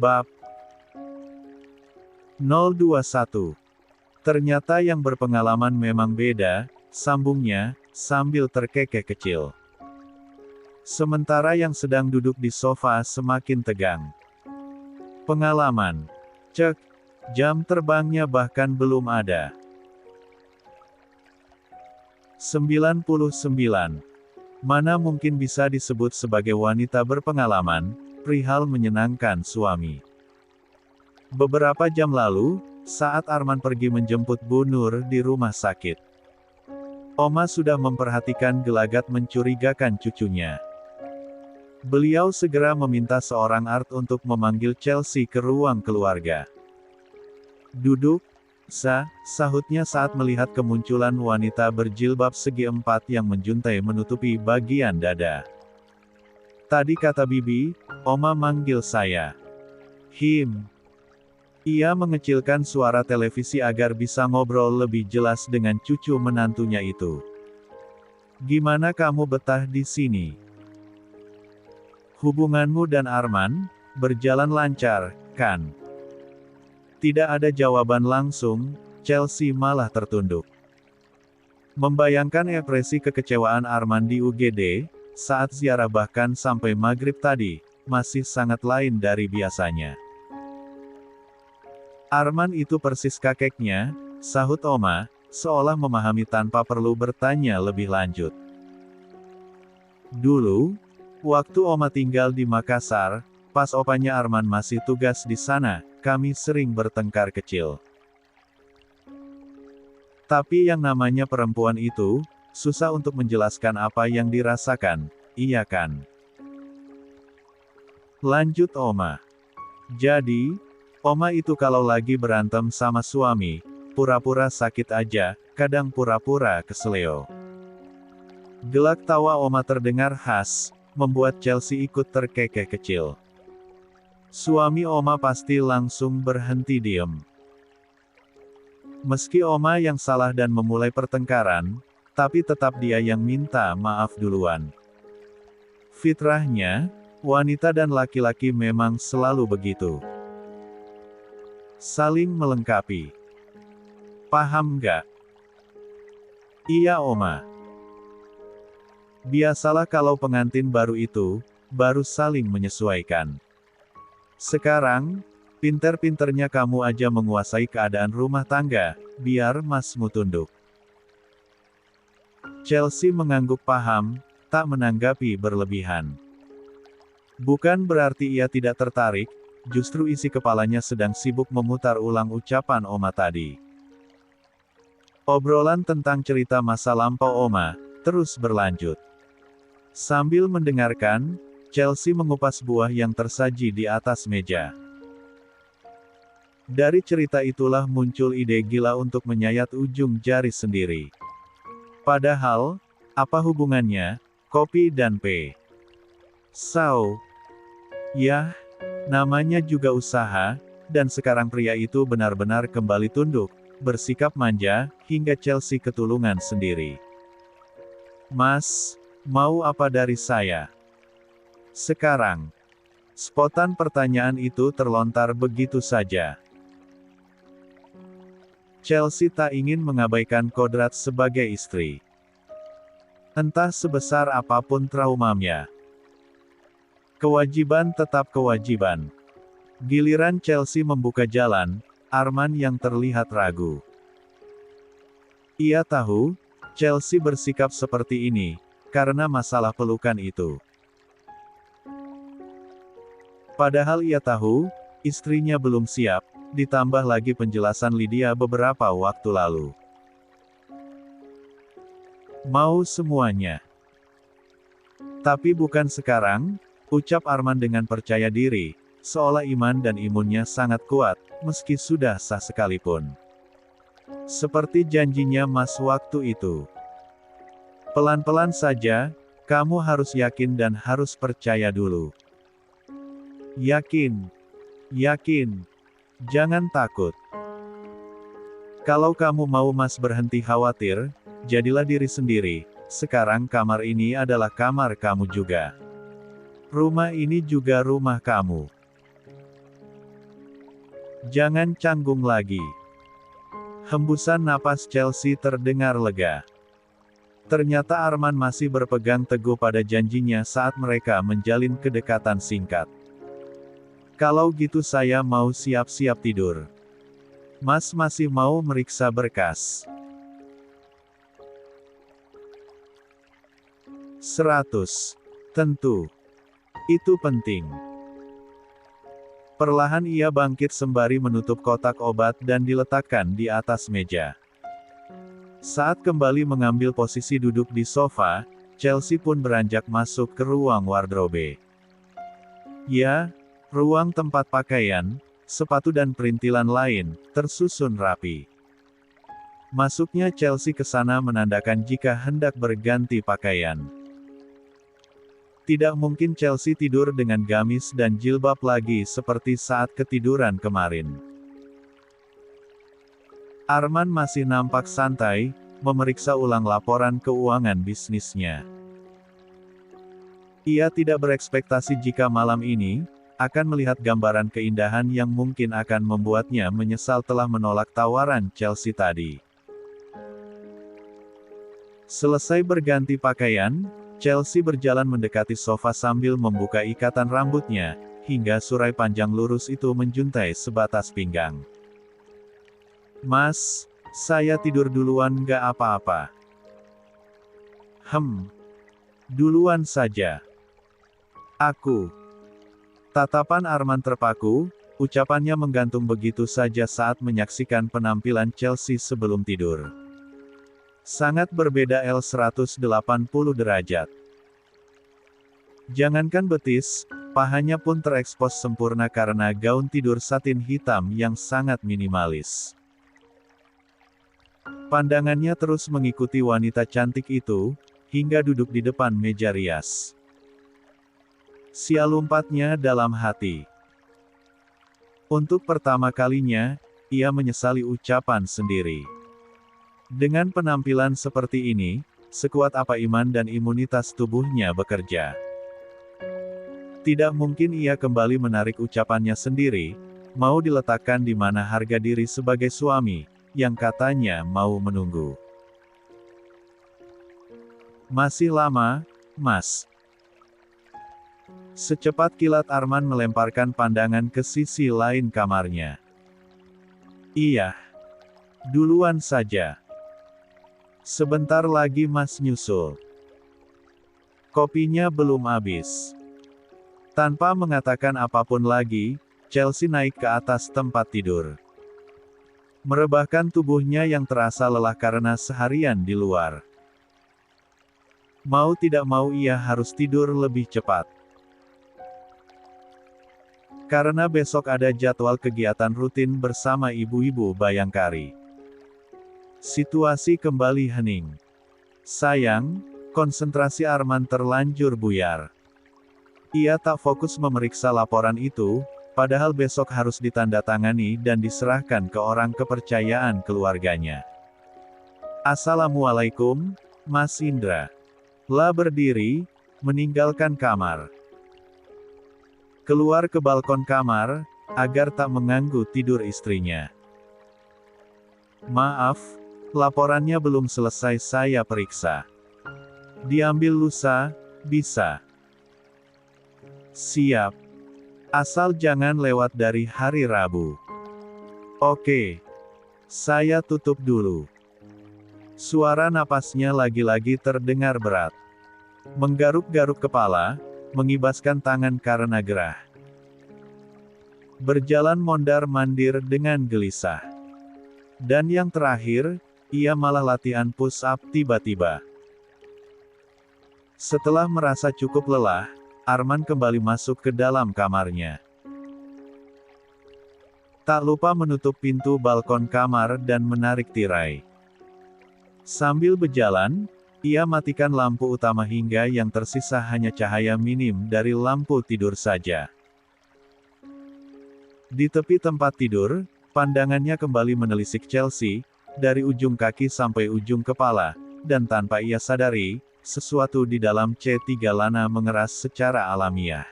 Bab 021. Ternyata yang berpengalaman memang beda, sambungnya, sambil terkekeh kecil. Sementara yang sedang duduk di sofa semakin tegang. Pengalaman. Cek. Jam terbangnya bahkan belum ada. 99. Mana mungkin bisa disebut sebagai wanita berpengalaman, perihal menyenangkan suami. Beberapa jam lalu, saat Arman pergi menjemput Bu Nur di rumah sakit, Oma sudah memperhatikan gelagat mencurigakan cucunya. Beliau segera meminta seorang art untuk memanggil Chelsea ke ruang keluarga. Duduk, sahutnya saat melihat kemunculan wanita berjilbab segi empat yang menjuntai menutupi bagian dada. Tadi kata Bibi, Oma manggil saya. Ia mengecilkan suara televisi agar bisa ngobrol lebih jelas dengan cucu menantunya itu. Gimana kamu betah di sini? Hubunganmu dan Arman berjalan lancar, kan? Tidak ada jawaban langsung, Chelsea malah tertunduk. Membayangkan ekspresi kekecewaan Arman di UGD, saat ziarah bahkan sampai maghrib tadi, masih sangat lain dari biasanya. Arman itu persis kakeknya, sahut Oma, seolah memahami tanpa perlu bertanya lebih lanjut. Dulu, waktu Oma tinggal di Makassar, pas opanya Arman masih tugas di sana, kami sering bertengkar kecil. Tapi yang namanya perempuan itu, susah untuk menjelaskan apa yang dirasakan, iya kan? Lanjut Oma. Jadi, Oma itu kalau lagi berantem sama suami, pura-pura sakit aja, kadang pura-pura keseleo. Gelak tawa Oma terdengar khas, membuat Chelsea ikut terkekeh kecil. Suami Oma pasti langsung berhenti diem. Meski Oma yang salah dan memulai pertengkaran, tapi tetap dia yang minta maaf duluan. Fitrahnya, wanita dan laki-laki memang selalu begitu. Saling melengkapi. Paham nggak? Iya Oma. Biasalah kalau pengantin baru itu, baru saling menyesuaikan. Sekarang, pinter-pinternya kamu aja menguasai keadaan rumah tangga, biar masmu tunduk. Chelsea mengangguk paham, tak menanggapi berlebihan. Bukan berarti ia tidak tertarik, justru isi kepalanya sedang sibuk memutar ulang ucapan Oma tadi. Obrolan tentang cerita masa lampau Oma terus berlanjut. Sambil mendengarkan, Chelsea mengupas buah yang tersaji di atas meja. Dari cerita itulah muncul ide gila untuk menyayat ujung jari sendiri. Padahal, apa hubungannya, kopi dan P. Yah, namanya juga usaha, dan sekarang pria itu benar-benar kembali tunduk, bersikap manja, hingga Chelsea ketulungan sendiri. Mas, mau apa dari saya? Sekarang, spontan pertanyaan itu terlontar begitu saja. Chelsea tak ingin mengabaikan kodrat sebagai istri. Entah sebesar apapun traumanya. Kewajiban tetap kewajiban. Giliran Chelsea membuka jalan, Arman yang terlihat ragu. Ia tahu, Chelsea bersikap seperti ini, karena masalah pelukan itu. Padahal ia tahu, istrinya belum siap, ditambah lagi penjelasan Lydia beberapa waktu lalu. Mau semuanya. Tapi bukan sekarang, ucap Arman dengan percaya diri, seolah iman dan imunnya sangat kuat, meski sudah sah sekalipun. Seperti janjinya Mas waktu itu. Pelan-pelan saja, kamu harus yakin dan harus percaya dulu. Yakin. Jangan takut. Kalau kamu mau Mas berhenti khawatir, jadilah diri sendiri, sekarang kamar ini adalah kamar kamu juga. Rumah ini juga rumah kamu. Jangan canggung lagi. Hembusan napas Chelsea terdengar lega. Ternyata Arman masih berpegang teguh pada janjinya saat mereka menjalin kedekatan singkat. Kalau gitu saya mau siap-siap tidur. Mas masih mau meriksa berkas. 100. Tentu. Itu penting. Perlahan ia bangkit sembari menutup kotak obat dan diletakkan di atas meja. Saat kembali mengambil posisi duduk di sofa, Chelsea pun beranjak masuk ke ruang wardrobe. Ya, ruang tempat pakaian, sepatu dan perintilan lain, tersusun rapi. Masuknya Chelsea ke sana menandakan jika hendak berganti pakaian. Tidak mungkin Chelsea tidur dengan gamis dan jilbab lagi seperti saat ketiduran kemarin. Arman masih nampak santai, memeriksa ulang laporan keuangan bisnisnya. Ia tidak berekspektasi jika malam ini akan melihat gambaran keindahan yang mungkin akan membuatnya menyesal telah menolak tawaran Chelsea tadi. Selesai berganti pakaian, Chelsea berjalan mendekati sofa sambil membuka ikatan rambutnya, hingga surai panjang lurus itu menjuntai sebatas pinggang. Mas, saya tidur duluan nggak apa-apa. Duluan saja. Aku. Tatapan Arman terpaku, ucapannya menggantung begitu saja saat menyaksikan penampilan Chelsea sebelum tidur. Sangat berbeda L180 derajat. Jangankan betis, pahanya pun terekspos sempurna karena gaun tidur satin hitam yang sangat minimalis. Pandangannya terus mengikuti wanita cantik itu, hingga duduk di depan meja rias. Sialumpatnya dalam hati. Untuk pertama kalinya, ia menyesali ucapan sendiri. Dengan penampilan seperti ini, sekuat apa iman dan imunitas tubuhnya bekerja. Tidak mungkin ia kembali menarik ucapannya sendiri, mau diletakkan di mana harga diri sebagai suami, yang katanya mau menunggu. Masih lama, Mas. Secepat kilat Arman melemparkan pandangan ke sisi lain kamarnya. Iya. Duluan saja. Sebentar lagi Mas nyusul. Kopinya belum habis. Tanpa mengatakan apapun lagi, Chelsea naik ke atas tempat tidur. Merebahkan tubuhnya yang terasa lelah karena seharian di luar. Mau tidak mau ia harus tidur lebih cepat. Karena besok ada jadwal kegiatan rutin bersama ibu-ibu Bayangkari. Situasi kembali hening. Sayang, konsentrasi Arman terlanjur buyar. Ia tak fokus memeriksa laporan itu, padahal besok harus ditandatangani dan diserahkan ke orang kepercayaan keluarganya. Assalamualaikum, Mas Indra. La berdiri, meninggalkan kamar. Keluar ke balkon kamar, agar tak mengganggu tidur istrinya. Maaf, laporannya belum selesai saya periksa. Diambil lusa, bisa. Siap. Asal jangan lewat dari hari Rabu. Oke. Saya tutup dulu. Suara napasnya lagi-lagi terdengar berat. Menggaruk-garuk kepala, mengibaskan tangan karena gerah. Berjalan mondar-mandir dengan gelisah. Dan yang terakhir, ia malah latihan push-up tiba-tiba. Setelah merasa cukup lelah, Arman kembali masuk ke dalam kamarnya. Tak lupa menutup pintu balkon kamar dan menarik tirai. Sambil berjalan, ia matikan lampu utama hingga yang tersisa hanya cahaya minim dari lampu tidur saja. Di tepi tempat tidur, pandangannya kembali menelisik Chelsea, dari ujung kaki sampai ujung kepala, dan tanpa ia sadari, sesuatu di dalam C3 Lana mengeras secara alamiah.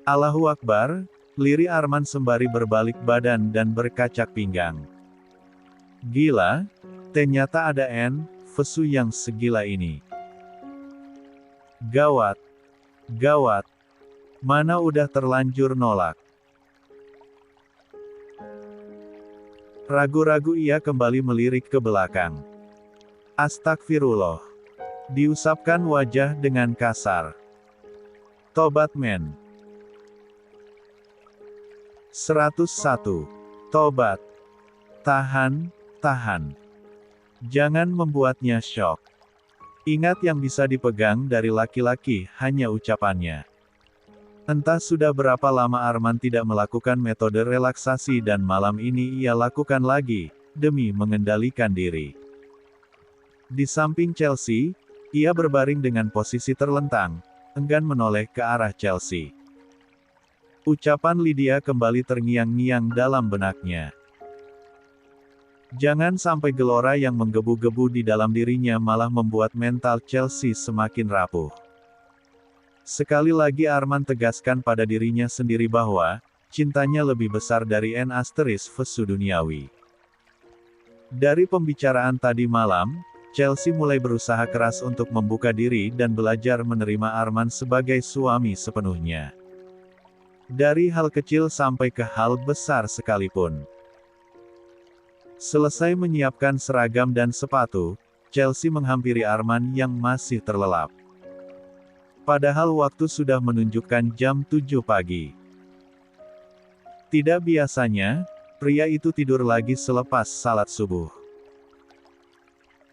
Allahu Akbar, Liri Arman sembari berbalik badan dan berkacak pinggang. Gila, ternyata ada Vesu yang segila ini. Gawat. Gawat. Mana udah terlanjur nolak. Ragu-ragu ia kembali melirik ke belakang. Astagfirullah. Diusapkan wajah dengan kasar. Tobat men. 101. Tobat. Tahan, tahan. Jangan membuatnya syok. Ingat yang bisa dipegang dari laki-laki hanya ucapannya. Entah sudah berapa lama Arman tidak melakukan metode relaksasi dan malam ini ia lakukan lagi, demi mengendalikan diri. Di samping Chelsea, ia berbaring dengan posisi terlentang, enggan menoleh ke arah Chelsea. Ucapan Lydia kembali terngiang-ngiang dalam benaknya. Jangan sampai gelora yang menggebu-gebu di dalam dirinya malah membuat mental Chelsea semakin rapuh. Sekali lagi Arman tegaskan pada dirinya sendiri bahwa, cintanya lebih besar dari Vesu duniawi. Dari pembicaraan tadi malam, Chelsea mulai berusaha keras untuk membuka diri dan belajar menerima Arman sebagai suami sepenuhnya. Dari hal kecil sampai ke hal besar sekalipun. Selesai menyiapkan seragam dan sepatu, Chelsea menghampiri Arman yang masih terlelap. Padahal waktu sudah menunjukkan jam 7 pagi. Tidak biasanya, pria itu tidur lagi selepas salat subuh.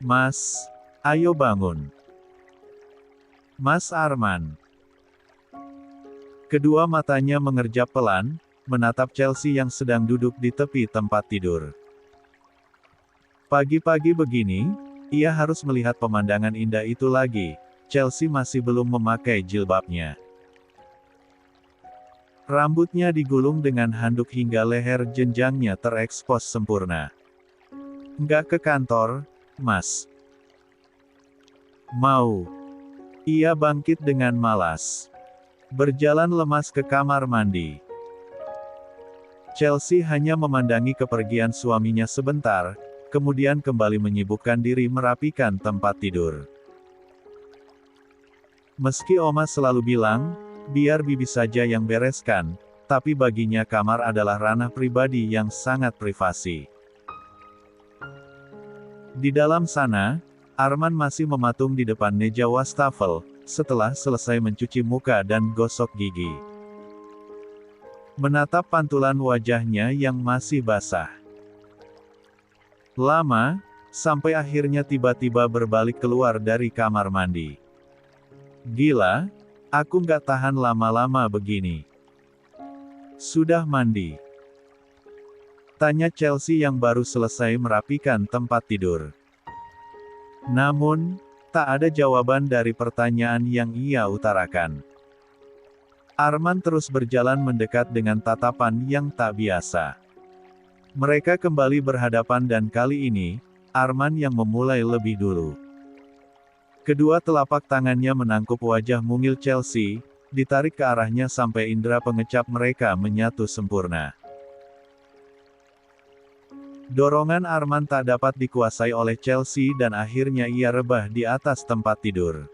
Mas, ayo bangun. Mas Arman. Kedua matanya mengerjap pelan, menatap Chelsea yang sedang duduk di tepi tempat tidur. Pagi-pagi begini, ia harus melihat pemandangan indah itu lagi. Chelsea masih belum memakai jilbabnya. Rambutnya digulung dengan handuk hingga leher jenjangnya terekspos sempurna. Nggak ke kantor, Mas? Mau. Ia bangkit dengan malas. Berjalan lemas ke kamar mandi. Chelsea hanya memandangi kepergian suaminya sebentar, kemudian kembali menyibukkan diri merapikan tempat tidur. Meski Oma selalu bilang, biar bibi saja yang bereskan, tapi baginya kamar adalah ranah pribadi yang sangat privasi. Di dalam sana, Arman masih mematung di depan meja wastafel, setelah selesai mencuci muka dan gosok gigi. Menatap pantulan wajahnya yang masih basah. Lama, sampai akhirnya tiba-tiba berbalik keluar dari kamar mandi. Gila, aku nggak tahan lama-lama begini. Sudah mandi? Tanya Chelsea yang baru selesai merapikan tempat tidur. Namun, tak ada jawaban dari pertanyaan yang ia utarakan. Arman terus berjalan mendekat dengan tatapan yang tak biasa. Mereka kembali berhadapan dan kali ini, Arman yang memulai lebih dulu. Kedua telapak tangannya menangkup wajah mungil Chelsea, ditarik ke arahnya sampai indera pengecap mereka menyatu sempurna. Dorongan Arman tak dapat dikuasai oleh Chelsea dan akhirnya ia rebah di atas tempat tidur.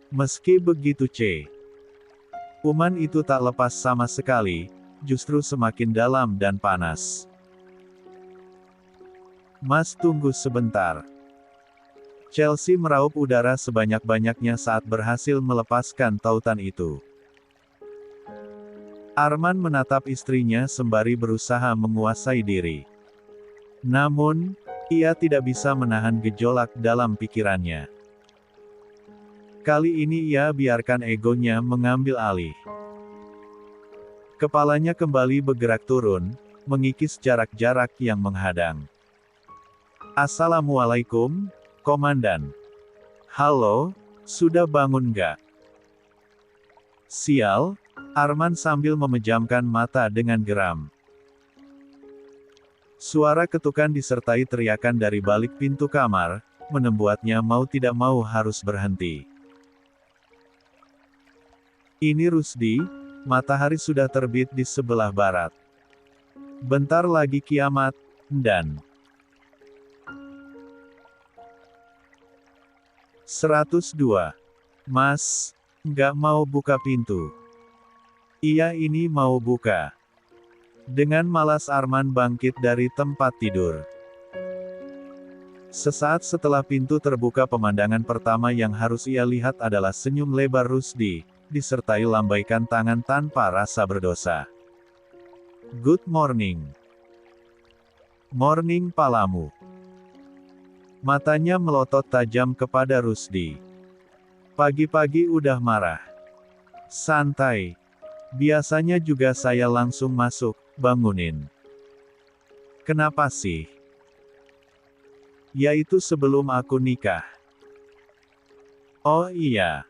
Meski begitu ciuman itu tak lepas sama sekali, justru semakin dalam dan panas. Mas tunggu sebentar. Chelsea meraup udara sebanyak-banyaknya saat berhasil melepaskan tautan itu. Arman menatap istrinya sembari berusaha menguasai diri. Namun, ia tidak bisa menahan gejolak dalam pikirannya. Kali ini ia biarkan egonya mengambil alih. Kepalanya kembali bergerak turun, mengikis jarak-jarak yang menghadang. Assalamualaikum, Komandan. Halo, sudah bangun nggak? Sial, Arman sambil memejamkan mata dengan geram. Suara ketukan disertai teriakan dari balik pintu kamar, membuatnya mau tidak mau harus berhenti. Ini Rusdi, Matahari sudah terbit di sebelah barat. Bentar lagi kiamat, dan 102. Mas, nggak mau buka pintu. Iya, ini mau buka. Dengan malas Arman bangkit dari tempat tidur. Sesaat setelah pintu terbuka, pemandangan pertama yang harus ia lihat adalah senyum lebar Rusdi, disertai lambaikan tangan tanpa rasa berdosa. Good morning. Morning palamu. Matanya melotot tajam kepada Rusdi. Pagi-pagi udah marah. Santai. Biasanya juga saya langsung masuk, bangunin. Kenapa sih? Yaitu sebelum aku nikah. Oh iya.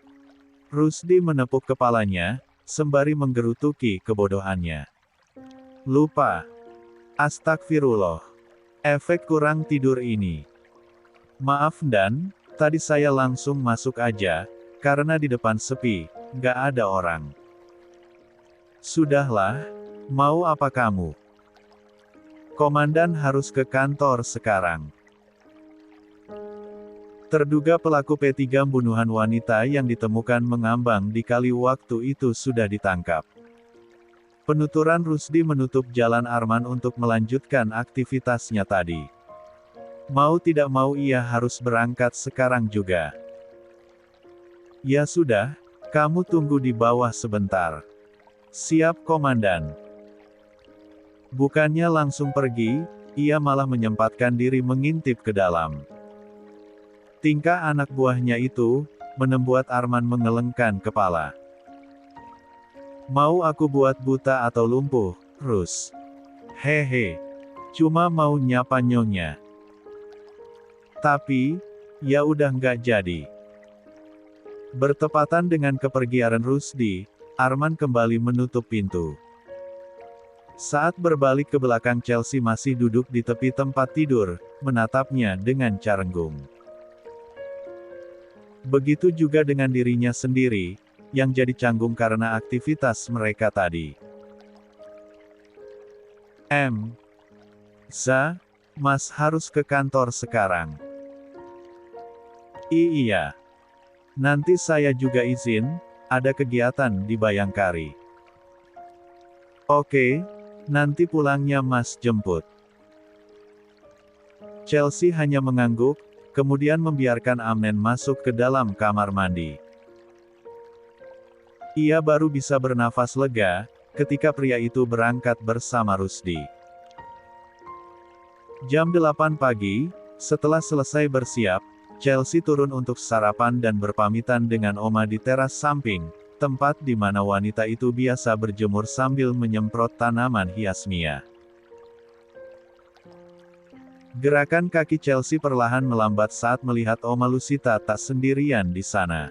Rusdi menepuk kepalanya, sembari menggerutuki kebodohannya. Lupa. Astagfirullah. Efek kurang tidur ini. Maaf dan, tadi saya langsung masuk aja, karena di depan sepi, nggak ada orang. Sudahlah, mau apa kamu? Komandan harus ke kantor sekarang. Terduga pelaku P3 pembunuhan wanita yang ditemukan mengambang di kali waktu itu sudah ditangkap. Penuturan Rusdi menutup jalan Arman untuk melanjutkan aktivitasnya tadi. Mau tidak mau ia harus berangkat sekarang juga. Ya sudah, kamu tunggu di bawah sebentar. Siap, Komandan. Bukannya langsung pergi, ia malah menyempatkan diri mengintip ke dalam. Tingkah anak buahnya itu, membuat Arman menggelengkan kepala. Mau aku buat buta atau lumpuh, Rus? Hehe. Cuma mau nyapa nyonya. Tapi, ya udah nggak jadi. Bertepatan dengan kepergian Rusdi, Arman kembali menutup pintu. Saat berbalik ke belakang, Chelsea masih duduk di tepi tempat tidur, menatapnya dengan carenggung. Begitu juga dengan dirinya sendiri, yang jadi canggung karena aktivitas mereka tadi. Za, Mas harus ke kantor sekarang. Iya. Nanti saya juga izin, ada kegiatan di Bayangkari. Oke, nanti pulangnya Mas jemput. Chelsea hanya mengangguk, kemudian membiarkan Amnen masuk ke dalam kamar mandi. Ia baru bisa bernafas lega, ketika pria itu berangkat bersama Rusdi. Jam 8 pagi, setelah selesai bersiap, Chelsea turun untuk sarapan dan berpamitan dengan Oma di teras samping, tempat di mana wanita itu biasa berjemur sambil menyemprot tanaman hias Mia. Gerakan kaki Chelsea perlahan melambat saat melihat Oma Lucita tak sendirian di sana.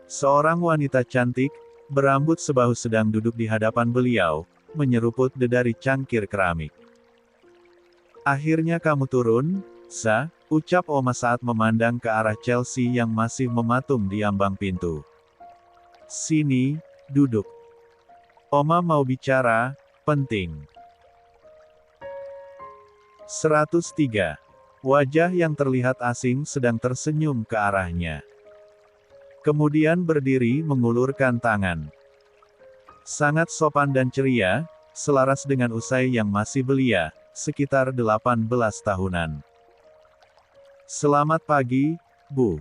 Seorang wanita cantik, berambut sebahu sedang duduk di hadapan beliau, menyeruput dari cangkir keramik. Akhirnya kamu turun, Za, ucap Oma saat memandang ke arah Chelsea yang masih mematung di ambang pintu. Sini, duduk. Oma mau bicara, penting. 103. Wajah yang terlihat asing sedang tersenyum ke arahnya. Kemudian berdiri mengulurkan tangan. Sangat sopan dan ceria, selaras dengan usai yang masih belia, sekitar 18 tahunan. Selamat pagi, Bu.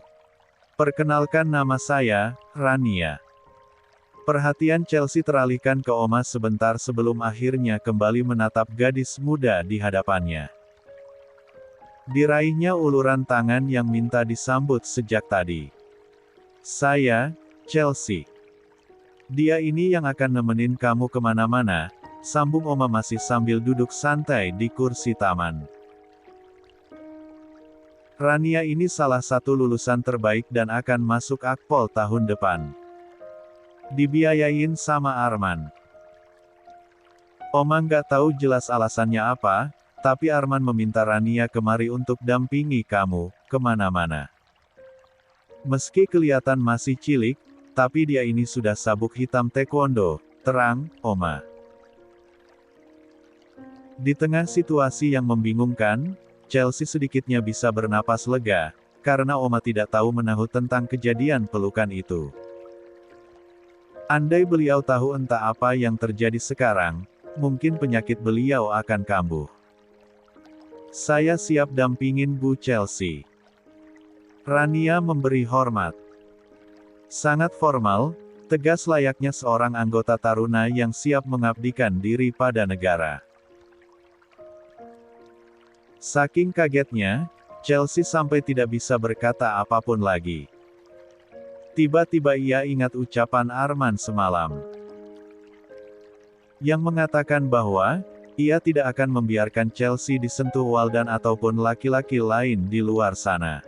Perkenalkan nama saya, Rania. Perhatian Chelsea teralihkan ke Oma sebentar sebelum akhirnya kembali menatap gadis muda di hadapannya. Diraihnya uluran tangan yang minta disambut sejak tadi. Saya, Chelsea. Dia ini yang akan nemenin kamu kemana-mana, sambung Oma masih sambil duduk santai di kursi taman. Rania ini salah satu lulusan terbaik dan akan masuk Akpol tahun depan. Dibiayain sama Arman. Oma nggak tahu jelas alasannya apa, tapi Arman meminta Rania kemari untuk dampingi kamu, kemana-mana. Meski kelihatan masih cilik, Tapi dia ini sudah sabuk hitam taekwondo, terang, Oma. Di tengah situasi yang membingungkan, Chelsea sedikitnya bisa bernapas lega, karena Oma tidak tahu menahu tentang kejadian pelukan itu. Andai beliau tahu entah apa yang terjadi sekarang, mungkin penyakit beliau akan kambuh. Saya siap dampingin Bu Chelsea. Rania memberi hormat. Sangat formal, tegas layaknya seorang anggota taruna yang siap mengabdikan diri pada negara. Saking kagetnya, Chelsea sampai tidak bisa berkata apapun lagi. Tiba-tiba ia ingat ucapan Arman semalam, yang mengatakan bahwa ia tidak akan membiarkan Chelsea disentuh Waldan ataupun laki-laki lain di luar sana.